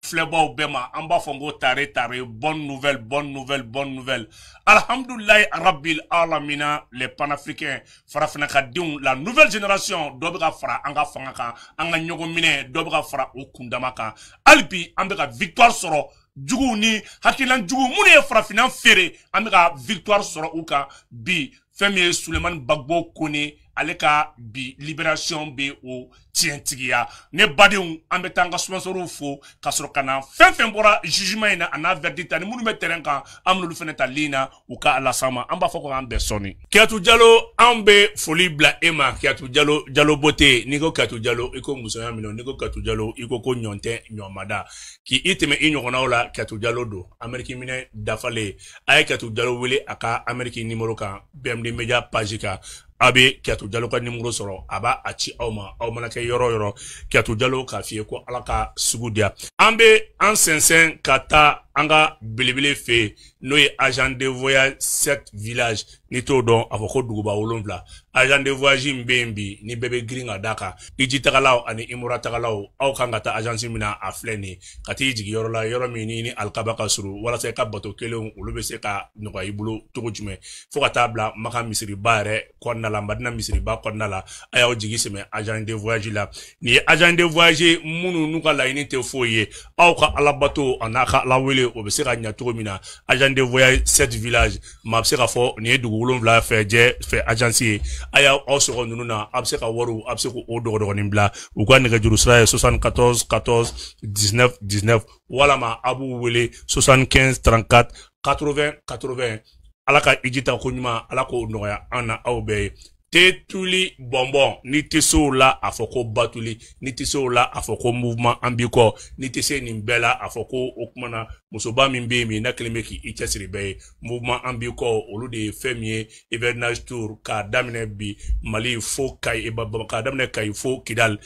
Flebo Bema, Amba Fongo Tare Tare, bonne nouvelle, bonne nouvelle, bonne nouvelle. Alhamdoulilah Rabbil Alamina, les panafricains, Farafnaka Dion, la nouvelle génération, Dobra Fra, Anga Fangaka, Anga Nyogomine, Dobra Fra, Okundamaka, Alpi, Ambega victoire soro, Djougou ni, Hakilan Djougou, Moune Farafina Ferre, Ambega victoire soro Uka, Bi, Femi Suleiman Bagbo Kone, Aleka bi libération be o tientigia ne badin ambetanga sponsoru fo kasro kana fen bora jugement ina ana verdict ni munu meteren kan amnu feneta lina uka ala sama amba foko ambe soni Kiatou Diallo ambe foli bla ema Kiatou Diallo bote niko Kiatou Diallo iko musoya mino niko Kiatou Diallo iko ko nyonte nyomada ki iteme inyokona ola Kiatou Diallo do Ameriki mine dafale ay Kiatou Diallo wele aka Ameriki numéro kan BMD Media pagika abe Kiatou Diallo ka numéro soro aba achi awma ke yoro Kiatou Diallo ka fie ko alaka sugudia ambe ansensen kata anga bilibili fe no ye agent de voyage 7 village ni to don afoko duguba wolonvla agent de voyage mbembi ni bebe gringa daka iji tagalao ani imura tagalao au kangata agence mina afleni kati jigi yoro la yoro mini ni alkabaka suru wala se ka bato kele ulube se ka noka ibulu togo jume foka tabla maka misiri bare konna la mbadina misiri ba konna la aya jigi seme agent de voyage la ni agent de voyage munu nuka la ini te foye au ka alabato anaka la wele obesera nyatogo mina agent de voyage 7 village mabsera fo ni dugu wolonvla fe agence aya osoro nununa abseka waru abseko odogo nimbla ukwa juru sra 74 14 19 19 wala ma abu wele 75 34 80 80 alaka ijita kunyuma alako noya ana aube Tetuli bonbon, ni teso la afoko batuli, ni teso la afoko mouvement ambiko, ni tese nimbela afoko okmana musoba mimbe mi na kelemeki ichesiribe mouvement ambiko olu de femie hivernage tour ka damine bi Mali fo kai ka damine kai fo Kidal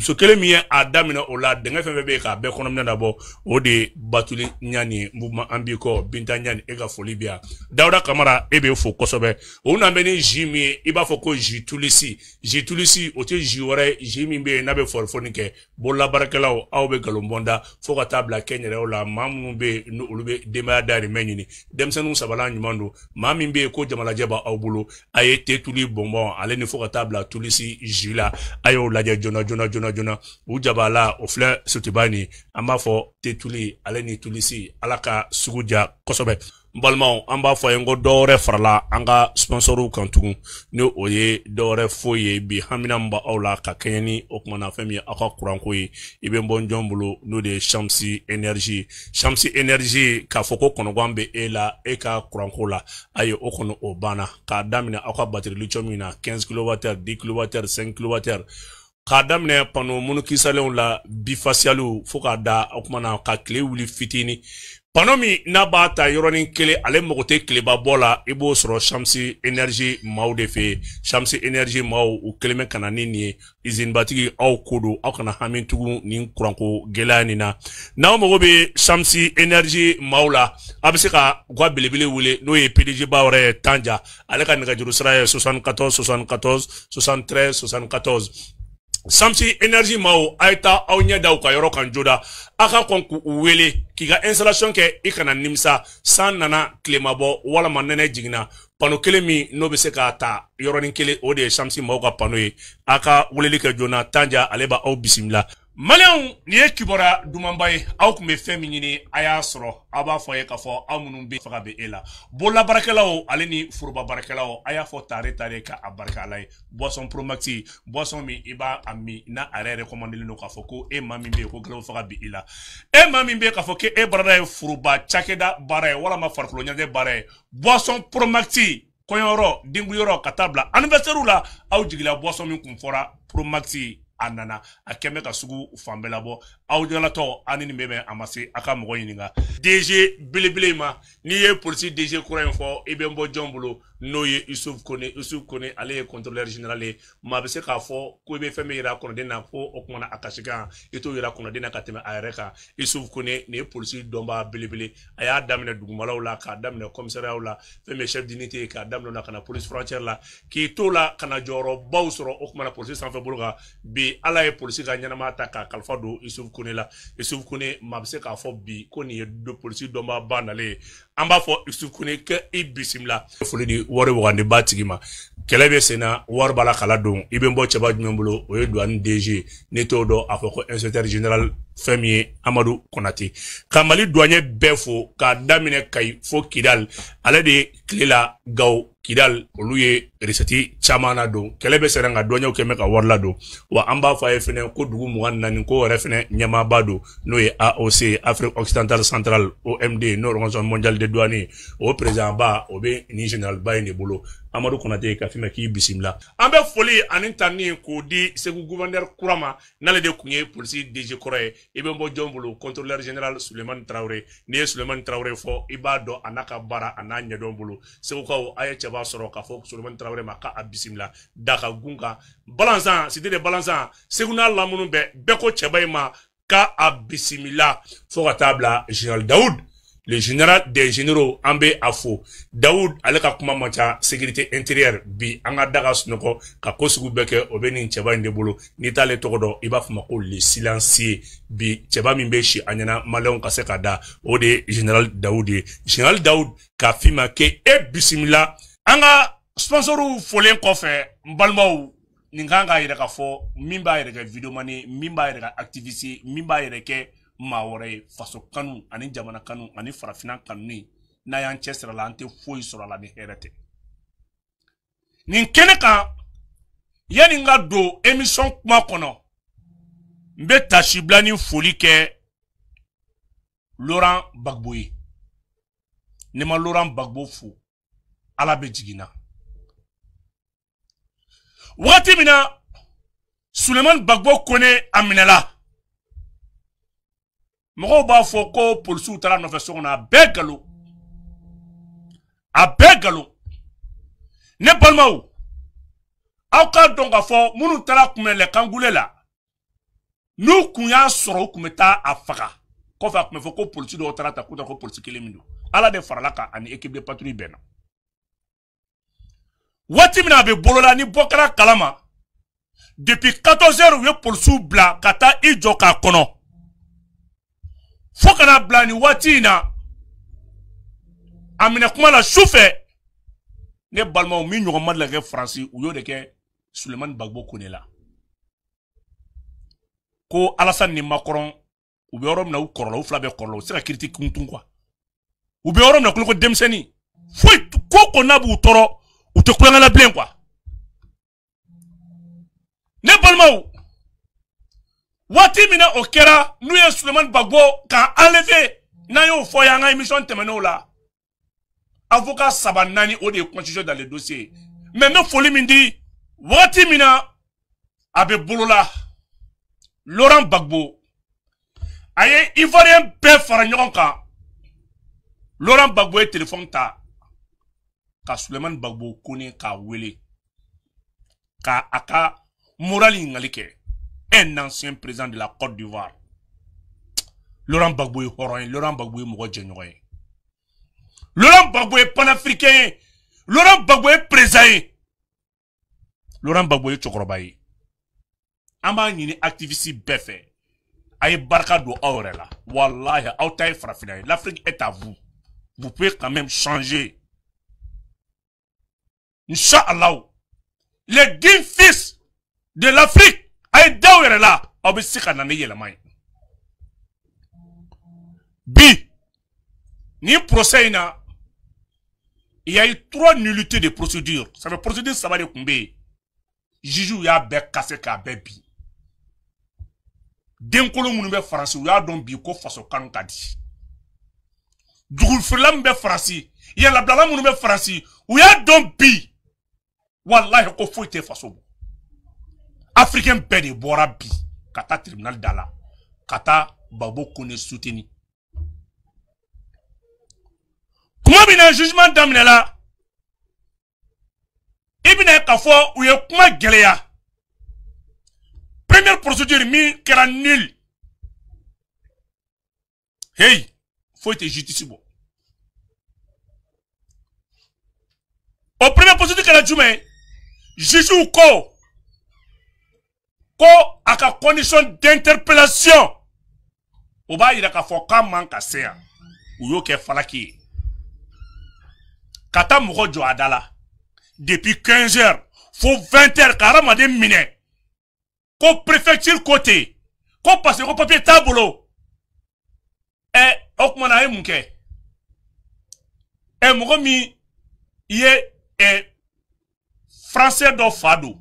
so kelemi a damine ola denga fembe ka be konom na bo o de batuli nyani mouvement ambiko binta nyani ega folibia Dauda Kamara ebe fo kosobe o na beni jimi iba fo ko jitulisi ote jiwore jimimbe nabe forfonike bolla barakelaw awbe galombonda foka tabla kenyere ola mamumbe no ulube dema dari menyini demsanu sabala nyumando mamimbe ko jamala jeba awbulo aye tetuli bonbon ale ni foka tabla tulisi jila ayo laje jona ujabala ofle sutibani amafo tetuli ale ni tulisi alaka suguja kosobe Balmao amba foyengo dore farla anga sponsoru kantugu no oye dore foye bi hamina mba awla ka kenyani okmana femi aka kuranko yi ibe mbonjombulu no de Shamsi Energy ka foko konogwambe ela eka kuranko la aye okono obana ka damina aka battery lichomina 15 kWh 10 kWh 5 kWh kadamne pano munu kisaleon la bifacialu foka da okmana ka kle wuli fitini Panomi nabata yoronin kele ale mogote kleba bola ibo soro Shamsi Energy mau defe Shamsi Energy mau u keleme kana nini izin batigi au kudu au kana hamin tugu nin kuranko gelani na mogobe Shamsi Energy maula abisika gwa bilibili wule no ye PDG bawre tanja ale ka nigajuru sra 74 73 74 Shamsi Energy mau aita au nya da ka yoro kan joda aka konku uwele kiga installation ke ikana nimsa san nana klemabo wala manene jigna pano kele mi no be se ka ta yoro nin kele o de Shamsi mau ka pano yi aka wuleli ke jona tanja aleba au bisimila Malion ni kibora dumambaye au kume femi nyini aya soro aba foye ka fo amunumbe faka be ela bola barakelawo aleni furuba barakelawo aya fo tare ka abarkalay boisson promaxi boisson mi iba ami na are recommander no ka fo ko e mami be ko gelo faka be ela e mami be ka fo ke e barada furuba chakeda bare wala ma farklo nyande bare boisson promaxi koyoro dinguyoro katabla anniversaire la au jigila boisson mi kumfora promaxi anana akeme ka sugu fambela bo awjala to anini meme amase aka mogo yininga DG bilema ni ye police DG kura info ebembo jombulo no ye Youssouf Kone ale contrôleur général ma be se ka fo ko be feme ira kono dena fo okmona akashika ito ira kono dena kateme areka Youssouf Kone ni police domba bilebile aya damne dugumalaw la ka damne commissariat la feme chef d'unité ka damne na kana police frontière la ki to la kana joro bawsoro okmona police sans fe bulga bi bi ala ye polisi ka ɲɛnama ta ka kalifa don Isufu Kone la Isufu Kone maa bɛ se k'a fɔ bi ko nin ye polisi dɔnba ba nalen ye an b'a fɔ Isufu Kone kɛ i bisimila foli di wari wagandi ba tigi ma kɛlɛ bɛ sen na wari b'a la kala don i bɛ bɔ cɛba jumɛn bolo o ye douane DG ne t'o dɔn a fɔ ko inspecteur général fɛn min ye Amadu Konate ka Mali douanier bɛɛ fo k'a daminɛ Kayi fo Kidal ale de ye tile la Gawo Kidal olu ye recette caman na don kɛlɛ bɛ sɛnɛ ka douanier kɛmɛ ka wari la don wa an b'a fɔ a ye fɛnɛ ko dugu 24 ko yɛrɛ fɛnɛ ɲɛmaaba don n'o ye AOC Afrique Occidentale Centrale OMD n'o organisation mondiale des douaniers o président ba o bɛ ni général ba in de bolo Amadu Konate ka fima k'i bisimila an bɛ foli ani tanni k'o di Segu gouverneur kurama n'ale de kun ye polisi DG kɔrɔ ye i bɛ bɔ jɔn bolo contrôleur général Sulemani Traoré n'i ye Sulemani Traoré fɔ i b'a dɔn a n'a ka baara a n'a ɲɛdɔn bolo Segukaw a ye cɛba sɔrɔ k'a fɔ Sulemani Traoré ma k'a bisimila Daka Gunka Balanzan cité de Balanzan Segu n'a lamunu bɛɛ ko cɛba in ma k'a bisimila fo ka taa bila général Daoud le général des généraux an bɛ a fo Daoud ale ka kuma man ca sécurité intérieure bi an ka daga sunɔgɔ ka ko sugu bɛɛ kɛ o bɛ nin cɛba in de bolo n'i t'ale tɔgɔ dɔn i b'a fɔ ma ko le silencieux bi cɛba min bɛ si a ɲɛna maliyɛnw ka se ka da o de ye général Daoud ye général Daoud k'a f'i ma k'e bisimila an ka sponsorw folen kɔfɛ n balimaw nin kan k'a yɛrɛ k'a fɔ min b'a yɛrɛ kɛ vidéoman min b'a yɛrɛ kɛ activiste min b'a yɛrɛ kɛ maa wɛrɛ ye faso kanu ani jamana kanu ani farafina kanu n'a y'an cɛ sira la an tɛ foyi sɔrɔ a la ni hɛrɛ tɛ nin kɛnɛ kan yani n ka don émission kuma kɔnɔ n bɛ tasibila ni foli kɛ Laurent Gbagbo ye ne ma Laurent Gbagbo fo ala bɛ jigin na wagati min na Sulemani Gbagbo Kone a minɛla mɔgɔw b'a fɔ ko polisiw taara nɔfɛ so kɔnɔ a bɛɛ galon ne balimaw aw ka dɔn k'a fɔ minnu taara kunbɛn kangule la n'u kun y'a sɔrɔ u kun bɛ taa a faga kɔfɛ a kun bɛ fɔ ko polisi dɔw taara ta k'u ta ko polisi kelen min don ala de farala kan ani équipe de patrouille bɛɛ na waati min a bɛ bolola ni bɔ kɛra kalama depuis 14 heures u ye polisiw bila ka taa i jɔ k'a kɔnɔ fo kana bila ni waati in na a minɛ kuma la sufɛ ne balimaw min ɲɔgɔn ma lagɛ Faransi u y'o de kɛ Sulemani Gbagbo Kone la ko Alassane ni Macron u bɛ yɔrɔ min na u kɔrɔla u fila bɛɛ kɔrɔla u se ka kiriti kuntun quoi u bɛ yɔrɔ min na ko denmisɛnnin foyi ko n'a b'u tɔɔrɔ u tɛ kulonkɛ la bilen quoi ne balimaw waati min na o kɛra n'u ye Sulemani Gbagbo k'a enlever n'an y'o fɔ y'an ka émission tɛmɛnenw la avocat 3 4 o de ye constitution dans le dossier mais n bɛ foli min di waati min na a bɛ bolola Laurent Gbagbo a ye Ivoirien bɛɛ fara ɲɔgɔn kan Laurent Gbagbo ye téléphone ta ka Sulemani Gbagbo Kone k'a wele ka a ka moral ɲininkali kɛ un ancien président de la Côte d'Ivoire Laurent Gbagbo ye hɔrɔn ye Laurent Gbagbo ye mɔgɔ jɛɲɔgɔn ye Laurent Gbagbo ye panafricain ye Laurent Gbagbo ye président ye Laurent Gbagbo ye cɛkɔrɔba ye an b'a ɲini activiste bɛɛ fɛ a ye barika don aw yɛrɛ la wallahi aw ta ye farafina ye l'Afrique est à vous vous pouvez quand même changer Inch'Allah les 10 fils de l'Afrique a ye daw yɛrɛ la aw bɛ se ka na ni yɛlɛma ye bi ni procès in na il y a eu 3 nullités de procédure ça fait procédure 3 de tun bɛ yen juge y'a bɛɛ kase k'a bɛɛ bi denkolon minnu bɛ Faransi u y'a dɔn bi ko faso kanu ka di dugufirila min bɛ Faransi yɛlɛbilala minnu bɛ Faransi u y'a dɔn bi wallahi ko foyi tɛ faso bɔ africain bɛɛ de bɔra bi ka taa tribunal da la ka taa Gbagbo Kone soutenir kuma min na jugement daminɛla i bɛna k'a fɔ u ye kuma gɛlɛya première procédure min kɛra nul hey foyi tɛ justice bɔ o première procédure kɛra jumɛn juge ko ko aka condition d'interpellation o b'a yira k'a fɔ k'a man ka se yan u y'o kɛ Falaki ye ka taa mɔgɔ jɔ a da la depuis 15 heures fo 20 heures ka hadamaden minɛ ko préfecture côté ko parce que ko papier t'a bolo o kuma na a ye mun kɛ mɔgɔ min ye français dɔ fa don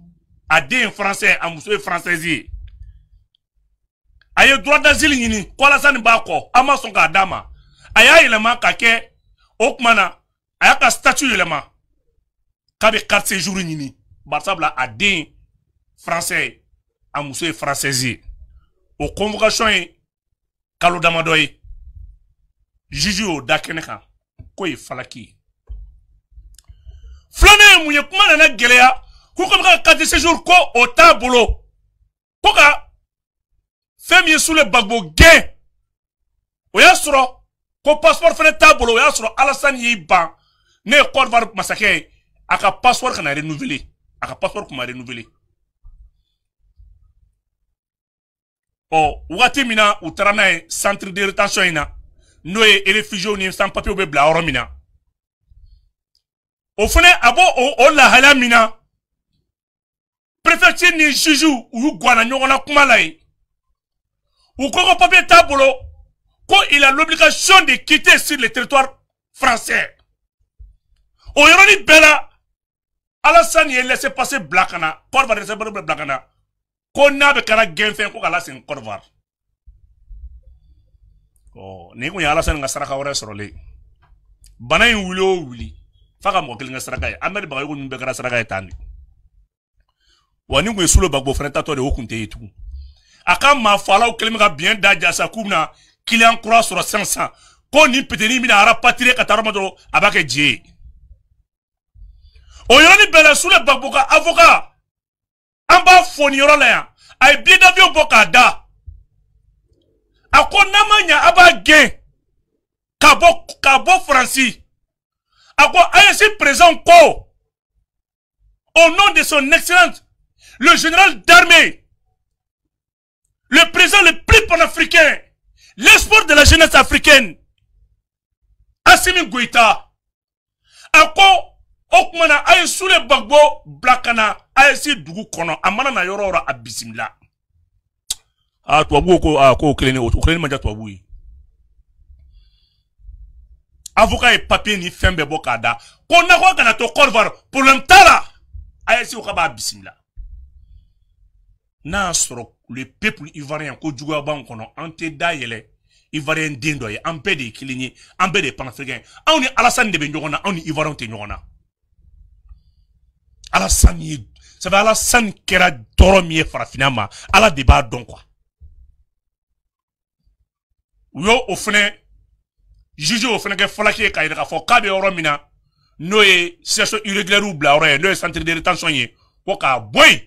a den français a muso ye française ye a ye droit d'asile ɲini walasa nin b'a kɔ an ma sɔn k'a d'a ma a y'a yɛlɛma ka kɛ o kuma na a y'a ka statut yɛlɛma k'a bɛ carte séjour ɲini barisabula a den français a muso ye française ye o convocation ye kalo damadɔ ye juge y'o da kɛnɛ kan k'o ye Falaki ye filanan ye mun ye kuma nana gɛlɛya ko ka bɛ ka carte séjour ko o t'a bolo ko ka fɛn min ye Sule Gbagbo gɛn o y'a sɔrɔ ko passeport fɛnɛ t'a bolo o y'a sɔrɔ Alassane y'i ban ne ye Côte d'Ivoire masakɛ ye a ka passeport kana renouveler a ka passeport kuma renouveler wagati min na u taara n'a ye centre de rétention in na n'o ye réfugiés ni sans papiers bɛ bila yɔrɔ min na o fɛnɛ a b'o o lahalaya min na préfecture ni juge u y'u guwana ɲɔgɔn na kuma la yen u ko ko papier t'a bolo ko il a l'obligation de quitter sur le territoire français o yɔrɔnin bɛɛ la Alassane ye laissé passer bila ka na Côte d'Ivoire laissé passer bila ka na ko n'a bɛ kɛra gɛnfɛn ko ka lasegin Côte d'Ivoire nin kun ye Alassane ka saraka wɛrɛ sɔrɔlen bana in wuli o wuli f'a ka mɔgɔ kelen ka saraka ye Ahmed Bagayogo ninnu bɛɛ kɛra saraka ye tan de wa nin kun ye Sule Gbagbo fɛnɛ tatɔ de o kun tɛ ye tugun a ka maafalaw kelen bɛ ka biɲɛ da jasa k'u bɛna client kura sɔrɔ sisan ko nin petini bɛna rapatrier ka taa yɔrɔ min dɔrɔn a b'a kɛ diɲɛ ye o yɔrɔnin bɛɛ la Sule Gbagbo ka avocat an b'a fɔ nin yɔrɔ la yan a ye billet d'avion bɔ k'a da a ko n'a ma ɲɛ a b'a gɛn ka bɔ Faransi a ko AES président ko au nom de son excellence le général d'armée le président le plus panafricain l'espoir de la jeunesse africaine Assimi Goïta a ko o kuma na a ye Sule Gbagbo bila ka na AES dugu kɔnɔ a mana na yɔrɔ o yɔrɔ a bisimila tubabu ko ko kelen man ja tubabu ye avocat ye papier ni fɛn bɛɛ bɔ k'a da ko nakɔ kana to Côte d'Ivoire problème t'a la AES ko k'a b'a bisimila n'a y'a sɔrɔ le peuple ivoirien ko juguya b'an kɔnɔ an tɛ da yɛlɛ ivoirien den dɔ ye an bɛɛ de ye kelen ye an bɛɛ de ye panafricain anw ni Alassane de bɛ ɲɔgɔn na anw ni ivoirien tɛ ɲɔgɔn na Alassane ye ça fait Alassane kɛra tɔɔrɔ min ye farafinna ma Ala de b'a dɔn quoi u y'o o fɛnɛ juge o fɛnɛ kɛ Falaki ye k'a yira k'a fɔ k'a bɛ yɔrɔ min na n'o ye situation irrégulière bila yɔrɔ ye n'o ye centre de rétention ye ko k'a bɔ yen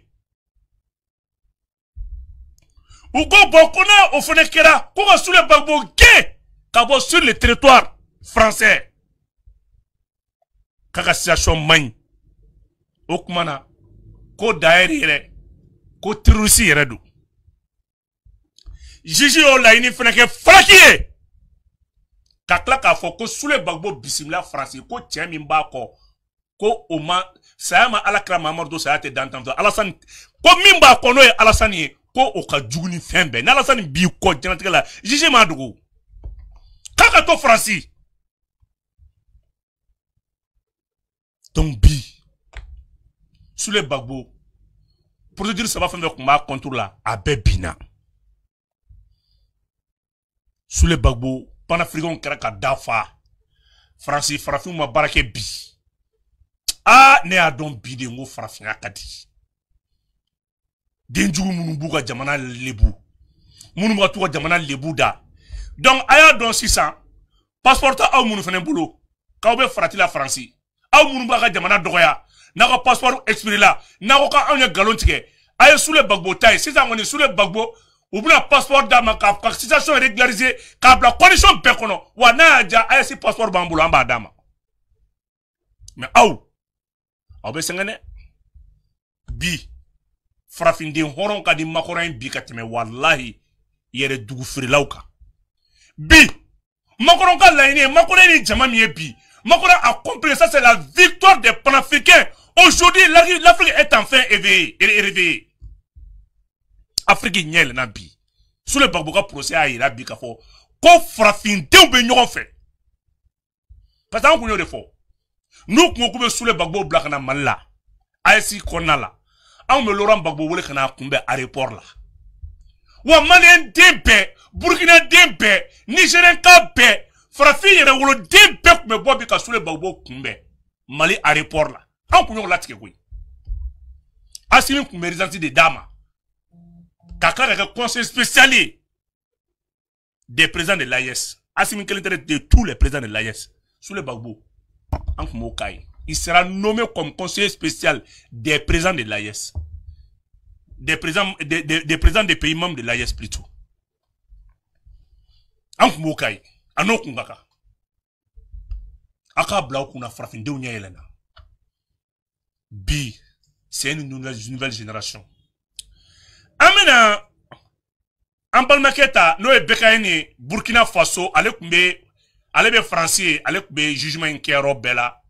u ko bɔn ko n'a o fɛnɛ kɛra ko ka Sule Gbagbo gɛn ka bɔ sur le territoire français k'a ka situation man ɲi o kuma na ko Daeri yɛrɛ ko terroriste yɛrɛ don juge y'o laɲini fɛnɛ kɛ Falaki ye ka tila k'a fɔ ko Sule Gbagbo bisimila Faransi ko cɛ min b'a kɔ ko o ma saya ma Alakira Mahamadu saya tɛ dan tanto Alassane ko min b'a kɔ n'o ye Alassane ye ko o ka jugu ni fɛn bɛɛ n'Alassane b'i kɔ diɲɛlatigɛ la juge m'a dogo k'a ka to Faransi donc bi Sule Gbagbo procédure saba fɛn bɛɛ kun b'a contour la a bɛɛ binna Sule Gbagbo panafricain kɛra ka dafa Faransi farafinw ma baara kɛ bi ne y'a dɔn bi de n ko farafinya ka di denjugu minnu b'u ka jamana lebu minnu b'a t'u ka jamana lebu da donc a y'a dɔn sisan passeport tɛ aw minnu fɛnɛ bolo k'aw bɛ farati la Faransi aw minnu b'a ka jamana dɔgɔya n'a ka passeport expiré la n'a ko k'anw ye nkalon tigɛ a ye Sule Gbagbo ta ye sisan kɔni Sule Gbagbo u bɛna passeport d'a ma ka situation régulariser k'a bila condition bɛɛ kɔnɔ wa n'a y'a diya AES passeport b'an bolo an b'a d'a ma mais aw bɛ sɛgɛn dɛ bi Frafinden horon ka di makoran bi ka teme wallahi yere dugu firilaw kan. Bi makoran ka laɲini makoran ni jama min ye bi makoran a compris ça c'est la victoire des panafricains. Aujourd'hui l'Afrique est enfin éveillée. Afrique ɲɛl na bi sous le Bagboka procès a yira bi ka fɔ ko farafindenw bɛ ɲɔgɔn fɛ parce que an kun y'o de fɔ n'u kun ko k'u bɛ Sule Bagbo bila ka na Mali la AES kɔnɔna la anw bɛ Laurent Gbagbo wele ka na kunbɛn aéroport la wa Malien den bɛɛ Burkina den bɛɛ Nigérien ka bɛɛ farafin yɛrɛ wolo den bɛɛ kun bɛ bɔ bi ka Sule Bagbo kunbɛn Mali aéroport la anw kun y'o latigɛ koyi Assimi kun bɛ résidence de d'a ma k'a k'a ka kɛ conseil spécial des présidents de l'AES. Assimi kelen tɛ de tous les présidents de l'AES. Sule Bagbo an kun b'o k'a ye. Il sera nommé comme conseiller spécial des présidents de l'AES. Des présidents des pays membres de l'AES plutôt. An kun b'o k'a ye. A n'o kun ka kan. A k'a bila o kunna farafindenw ɲɛ yɛlɛnna. Bi c'est une nouvelle génération. Amena an balimakɛ ta n'o ye Bekaye ni Burkina Faso ale bɛ Faransi ye ale kun bɛ jugement in kɛyɔrɔ bɛɛ la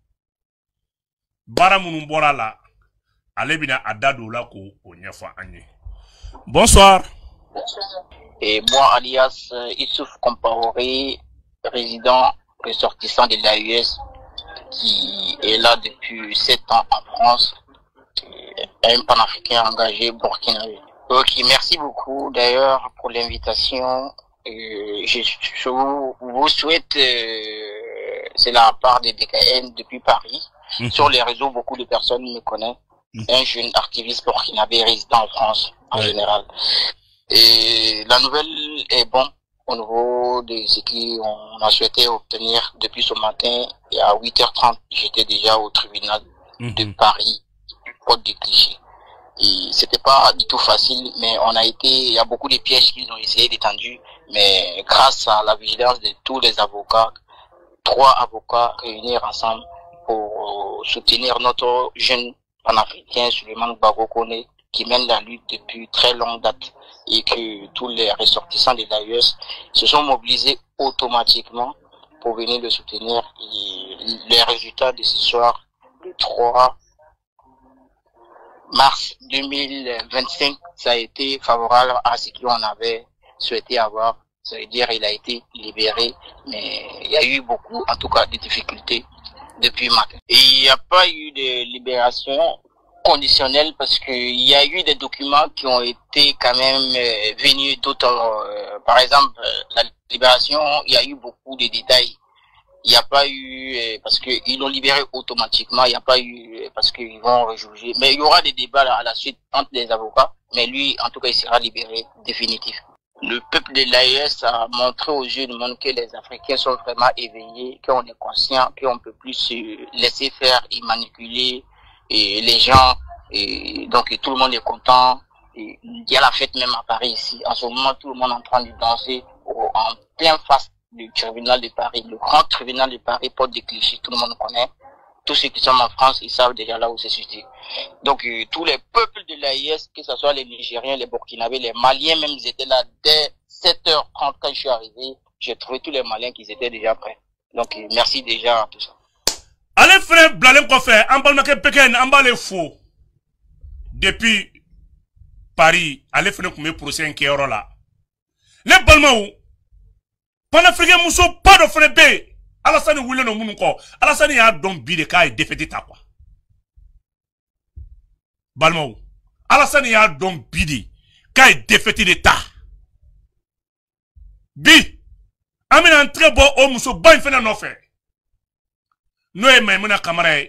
baara minnu bɔra la ale bɛna a da don o la k'o ɲɛfɔ an ye. Bonsoir. Et moi alias Issouf Compaoré, résident ressortissant de l'AES qui est là depuis 7 ans en France, un panafricain engagé burkinabé. Ok, merci beaucoup d'ailleurs pour l'invitation. Je vous souhaite, c'est la part des BKN depuis Paris. Sur les réseaux, beaucoup de personnes me connaissent. Un jeune activiste burkinabé résident en France en général. Et la nouvelle est bonne au niveau de ce qu'on a souhaité obtenir depuis ce matin. Et à 8h30, j'étais déjà au tribunal de Paris, Porte de Clichy. Et c'était pas du tout facile, mais il y a beaucoup de pièges qu'ils ont essayé d'étendre, mais grâce à la vigilance de tous les avocats, 3 avocats réunis ensemble pour soutenir notre jeune panafricain Souleymane Gbagbo Koné, qui mène la lutte depuis très longue date, et que tous les ressortissants de l'AES se sont mobilisés automatiquement pour venir le soutenir. Et les résultats de ce soir, le 3 mars 2025, ça a été favorable à ce qu'on avait souhaité avoir. Ça veut dire qu'il a été libéré, mais il y a eu beaucoup, en tout cas, de difficultés depuis matin. Et il n'y a pas eu de libération conditionnelle parce qu'il y a eu des documents qui ont été quand même venus d'autres. Par exemple, la libération, il y a eu beaucoup de détails. Il n'y a pas eu, parce qu'ils l'ont libéré automatiquement, il n'y a pas eu, parce qu'ils vont rejuger. Mais il y aura des débats à la suite entre les avocats, mais lui, en tout cas, il sera libéré définitif. Le peuple de l'AES a montré aux yeux du monde que les Africains sont vraiment éveillés, qu'on est conscient, qu'on ne peut plus se laisser faire et manipuler les gens. Et donc, tout le monde est content. Et il y a la fête même à Paris ici. En ce moment, tout le monde est en train de danser en plein face du tribunal de Paris, le grand tribunal de Paris, Porte de Clichy, tout le monde connaît. Tous ceux qui sont en France, ils savent déjà là où c'est situé. Donc, tous les peuples de l'AES, que ce soit les Nigériens, les Burkinabés, les Maliens, même, ils étaient là dès 7h30 quand je suis arrivé. J'ai trouvé tous les Maliens qui étaient déjà prêts. Donc, merci déjà à tout ça. Allez, frère, Blalem Kofé, en bas de Pékin, en bas les faux. Depuis Paris, allez, frère, comme procès un kéoro là. Les Balmaou, panafricain muso pas de frère B. Alassane wule no munu ko. Alassane ya don bi de ka défaité ta quoi. Balmaou. Alassane ya don bi de ka défaité de ta. Bi. Amina très beau o muso ban fena no fait. Noé Maimouna Kamara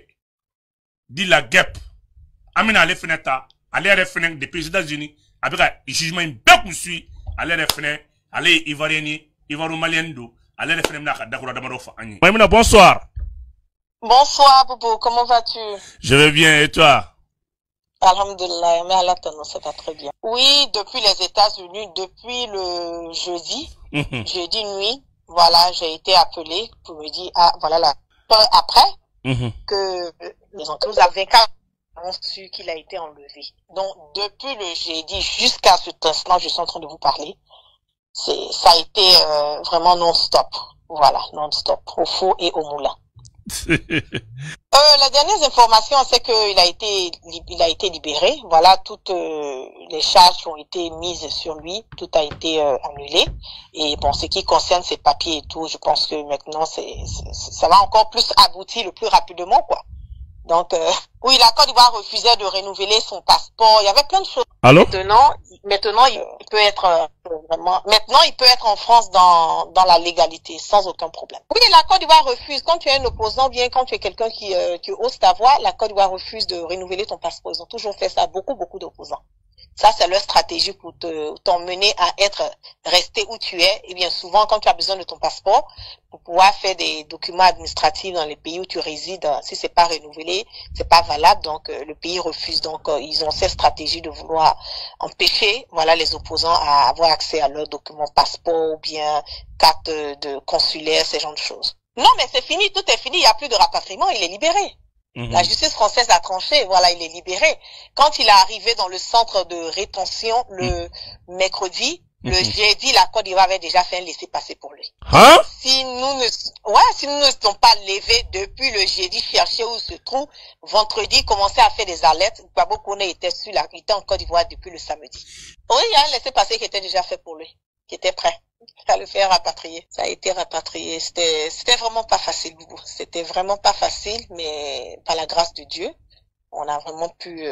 dit la guêpe. Amina ale feneta, ale refenen depuis les États-Unis avec un jugement bien poursuivi, ale refenen, ale Ivoirieni, Ivaro-Maliendo, ale refenen na dakura damaro fa anyi. Maimouna, bonsoir. Bonsoir Boubou, comment vas-tu? Je vais bien et toi? Alhamdulillah, mais Allah ça va très bien. Oui, depuis les États-Unis, depuis le jeudi nuit, voilà, j'ai été appelé pour me dire, ah, voilà la après que les enquêtes avaient avons su qu'il a été enlevé. Donc, depuis le jeudi jusqu'à cet instant, je suis en train de vous parler, ça a été vraiment non-stop. Voilà, non-stop, au faux et au moulin. La dernière information, c'est qu'il a été libéré. Voilà, toutes les charges ont été mises sur lui, tout a été annulé. Et bon, ce qui concerne ses papiers et tout, je pense que maintenant, ça va encore plus aboutir le plus rapidement, quoi. Donc, oui, la Côte d'Ivoire refusait de renouveler son passeport. Il y avait plein de choses. Allô? Maintenant, il peut être maintenant, il peut être en France dans la légalité, sans aucun problème. Oui, la Côte d'Ivoire refuse. Quand tu es un opposant, bien quand tu es quelqu'un qui ose ta voix, la Côte d'Ivoire refuse de renouveler ton passeport. Ils ont toujours fait ça, beaucoup d'opposants. Ça, c'est leur stratégie pour t'emmener à resté où tu es. Et bien souvent, quand tu as besoin de ton passeport, pour pouvoir faire des documents administratifs dans les pays où tu résides, si c'est pas renouvelé, c'est pas valable, donc le pays refuse. Donc, ils ont cette stratégie de vouloir empêcher, voilà, les opposants à avoir accès à leurs documents passeport ou bien carte de consulaire, ces genres de choses. Non, mais c'est fini, tout est fini, il n'y a plus de rapatriement, il est libéré. La justice française a tranché, voilà, il est libéré. Quand il est arrivé dans le centre de rétention le mercredi, le jeudi, la Côte d'Ivoire avait déjà fait un laissez-passer pour lui. Hein? Si nous ne sommes pas levés depuis le jeudi, chercher où il se trouve, vendredi, commencer à faire des alertes. Gbagbo Kone était en Côte d'Ivoire depuis le samedi. Oui, il y a un laissez-passer qui était déjà fait pour lui, qui était prêt à le faire rapatrier. Ça a été rapatrié. C'était vraiment pas facile. C'était vraiment pas facile, mais par la grâce de Dieu, on a vraiment pu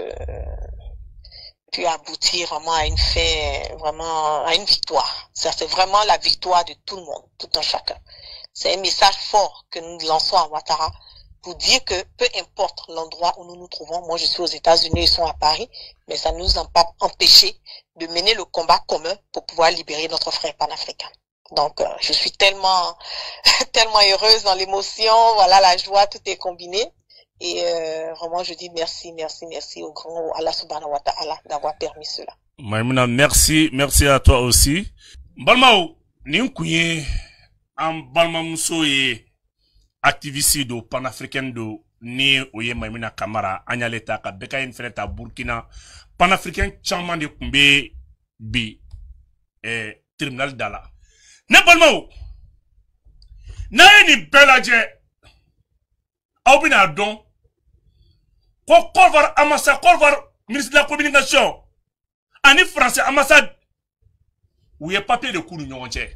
aboutir vraiment à à une victoire. Ça, c'est vraiment la victoire de tout le monde, tout un chacun. C'est un message fort que nous lançons à Ouattara pour dire que peu importe l'endroit où nous nous trouvons, moi je suis aux États-Unis, ils sont à Paris, mais ça ne nous a pas empêché de mener le combat commun pour pouvoir libérer notre frère panafricain. Donc, je suis tellement heureuse dans l'émotion, voilà, la joie, tout est combiné. Et vraiment, je dis merci au grand Allah subhanahu wa ta'ala d'avoir permis cela. Maïmouna, merci à toi aussi. Balmao, ni kouye en Balma Mousso et activiste do panafricain do ni oye Maïmouna Kamara anyaleta ka beka en freta Burkina panafricain chama de kumbe bi tribunal dala. Ne Balmao, na ni belaje au bina don Colvar ambassade, Colvar ministre de la communication, ani français ambassade, où il y a papier de cours d'union entière.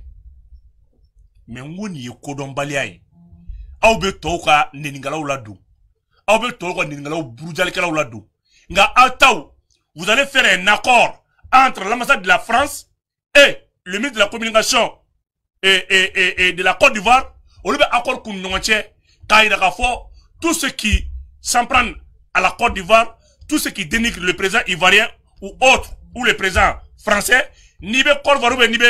Mais on y est codon baliaï. Aube toka neningala ou ladou. Aube toka neningala ou bourjalekala ou ladou. Nga ataou, vous allez faire un accord entre l'ambassade de la France et le ministre de la communication et de la Côte d'Ivoire. On va accord qu'on nous entière, car il y a tout ce qui s'en prend à la Côte d'Ivoire, tout ce qui dénigre le président ivoirien ou autre, ou le président français, ni be Colvar ni be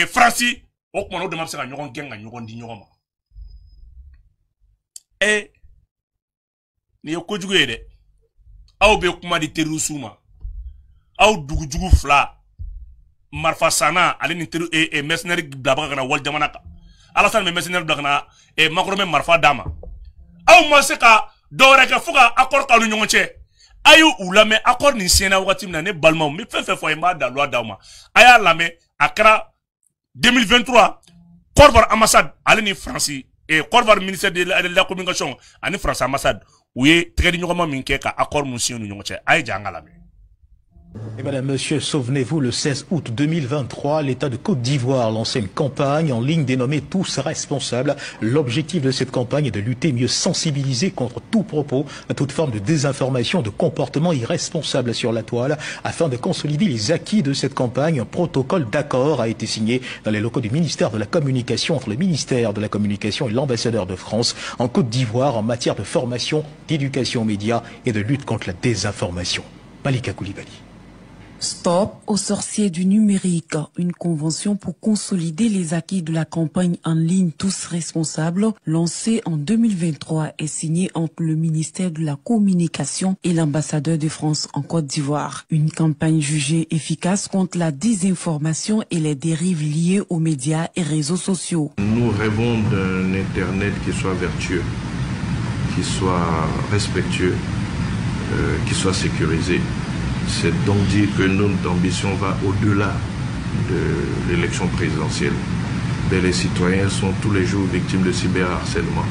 Francis, au moment de m'absenter à Nyogon Genga, Nyogon di Nyogon. Ni yo kojugu de, au be kuma di terusuma, au dugujugu fla, marfasana, ale ni teru mercenaire blabra na wal jamanaka. Alassane me mercenaire blabra na makrome marfa dama. Aw ma se ka dɔwɛrɛ kɛ fo ka accord k'aw ni ɲɔgɔn cɛ a y'u lamɛn accord nin siɲɛna wagati min na ne balimaw mi fɛn fɛn fɔ n b'a da loi d'aw ma a y'a lamɛn a kɛra 2023 Côte d'Ivoire ambassade ale ni Fransi Côte d'Ivoire ministère de la communication ani France ambassade u ye tɛgɛ di ɲɔgɔnma min kɛ ka accord mun signé u ni ɲɔgɔn cɛ a ye ja an ka lamɛn. Et madame, monsieur, souvenez-vous, le 16 août 2023, l'État de Côte d'Ivoire lançait une campagne en ligne dénommée Tous responsables. L'objectif de cette campagne est de lutter, mieux sensibiliser contre tout propos, toute forme de désinformation, de comportement irresponsable sur la toile. Afin de consolider les acquis de cette campagne, un protocole d'accord a été signé dans les locaux du ministère de la Communication entre le ministère de la Communication et l'ambassadeur de France en Côte d'Ivoire en matière de formation, d'éducation aux médias et de lutte contre la désinformation. Malika Koulibaly. Stop aux sorciers du numérique, une convention pour consolider les acquis de la campagne en ligne Tous responsables, lancée en 2023 et signée entre le ministère de la Communication et l'ambassadeur de France en Côte d'Ivoire. Une campagne jugée efficace contre la désinformation et les dérives liées aux médias et réseaux sociaux. Nous rêvons d'un Internet qui soit vertueux. qui soit respectueux, qui soit sécurisé. C'est donc dire que notre ambition va au-delà de l'élection présidentielle. Mais les citoyens sont tous les jours victimes de cyberharcèlement.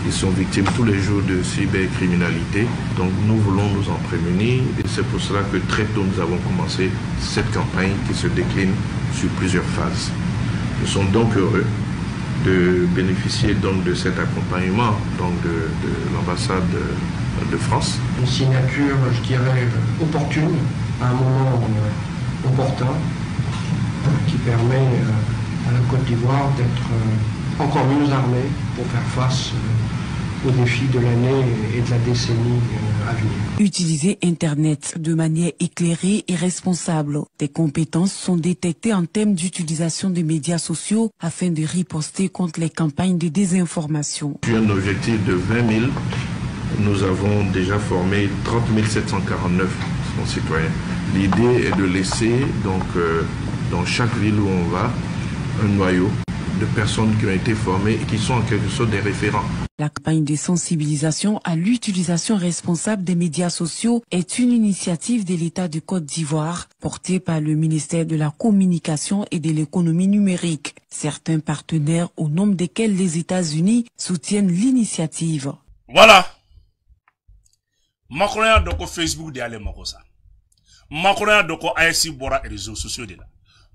Ils sont victimes tous les jours de cybercriminalité. Donc nous voulons nous en prémunir et c'est pour cela que très tôt nous avons commencé cette campagne qui se décline sur plusieurs phases. Nous sommes donc heureux de bénéficier donc de cet accompagnement donc de l'ambassade de France. Une signature, je dirais, opportune, à un moment opportun, qui permet à la Côte d'Ivoire d'être encore mieux armée pour faire face aux défis de l'année et de la décennie à venir. Utiliser Internet de manière éclairée et responsable. Des compétences sont détectées en termes d'utilisation des médias sociaux afin de riposter contre les campagnes de désinformation. Sur un objectif de 20 000, nous avons déjà formé 30 749 concitoyens. L'idée est de laisser donc dans chaque ville où on va un noyau de personnes qui ont été formées et qui sont en quelque sorte des référents. La campagne de sensibilisation à l'utilisation responsable des médias sociaux est une initiative de l'État de Côte d'Ivoire portée par le ministère de la Communication et de l'économie numérique. Certains partenaires, au nombre desquels les États-Unis, soutiennent l'initiative. Voilà. Macron a donc Facebook de aller Makosa. Macron a donc ASI bora réseaux sociaux de là.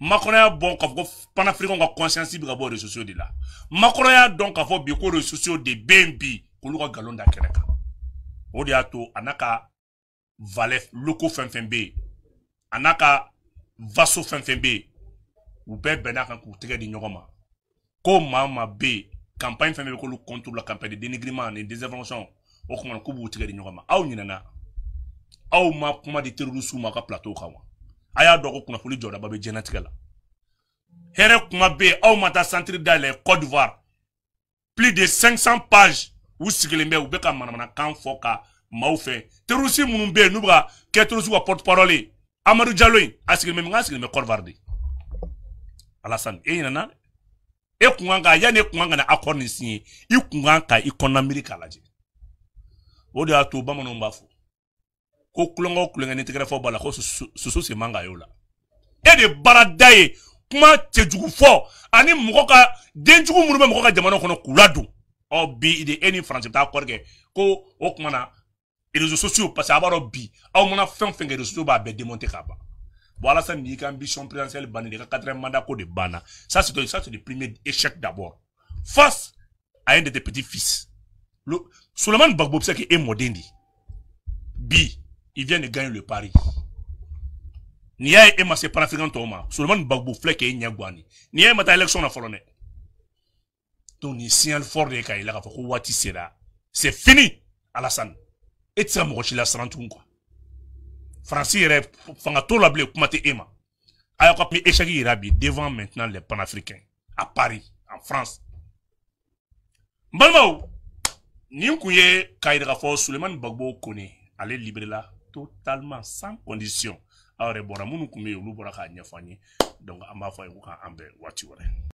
Macron a bon ka panafricain ka conscience bi ka bo réseaux sociaux de là. Macron a donc ka fo bi ko réseaux sociaux de BNB ko lu ka galon da keneka. O dia to anaka valef loko fenfenbe. Anaka vaso fenfenbe. Ou be benaka ku tege di nyogoma. Ko mama be campagne fenfenbe ko lu contrôle la campagne de dénigrement et désinformation. O kuma ko bu tege di nyogoma. Aw nyina aw ma kuma de terrorisme ma ka plateau kawa. Aya dogo kuna foli joda babe jenatika la. Here kuma be aw mata centre dans les Côte d'Ivoire. Plus de 500 pages ou sigilembe ou beka manamana kan foka maufe. Terrorisme munun be nubra ke terrorisme porte-parole. Amadou Diallo asigileme nga asigileme Côte d'Ivoire. Alassane e nana e kunga ya ne kunga na accord ni signé. I kunga ka ikon America la je. O de ato ba mono mbafo. Ko kulongo kulenga n'intégré fo bala ko soso se manga yo la e de baradaye kuma tejugu fo ani moko ka denjugu munu be moko ka jamana kono kuladu o bi de eni français ta korge ko o kuma na réseaux sociaux parce abaro bi aw mona fen réseaux sociaux ba be démonter kaba voilà ça ni ambition présidentielle bani de 4e mandat ko de bana ça c'est le premier échec d'abord face à un de tes petits-fils Souleymane Gbagbo qui est modendi bi il vient de gagner le pari. Niya e ma se panafricain toma. Souleymane Gbagbo flek e nyagwani. Niya e mata élection na folone. Donc ni signal fort de ka ila ka foko wati sera. C'est fini Alassane. Et tira mo chila sarantun quoi. Francis re fanga to la ble kuma te ema. Aya ko mi échec irabi devant maintenant les panafricains à Paris, en France. Balmao ni kuye ka ira fo Souleymane Gbagbo kone. Allez libérer là totalement sans condition. Alors, bon, donc, on va faire un peu de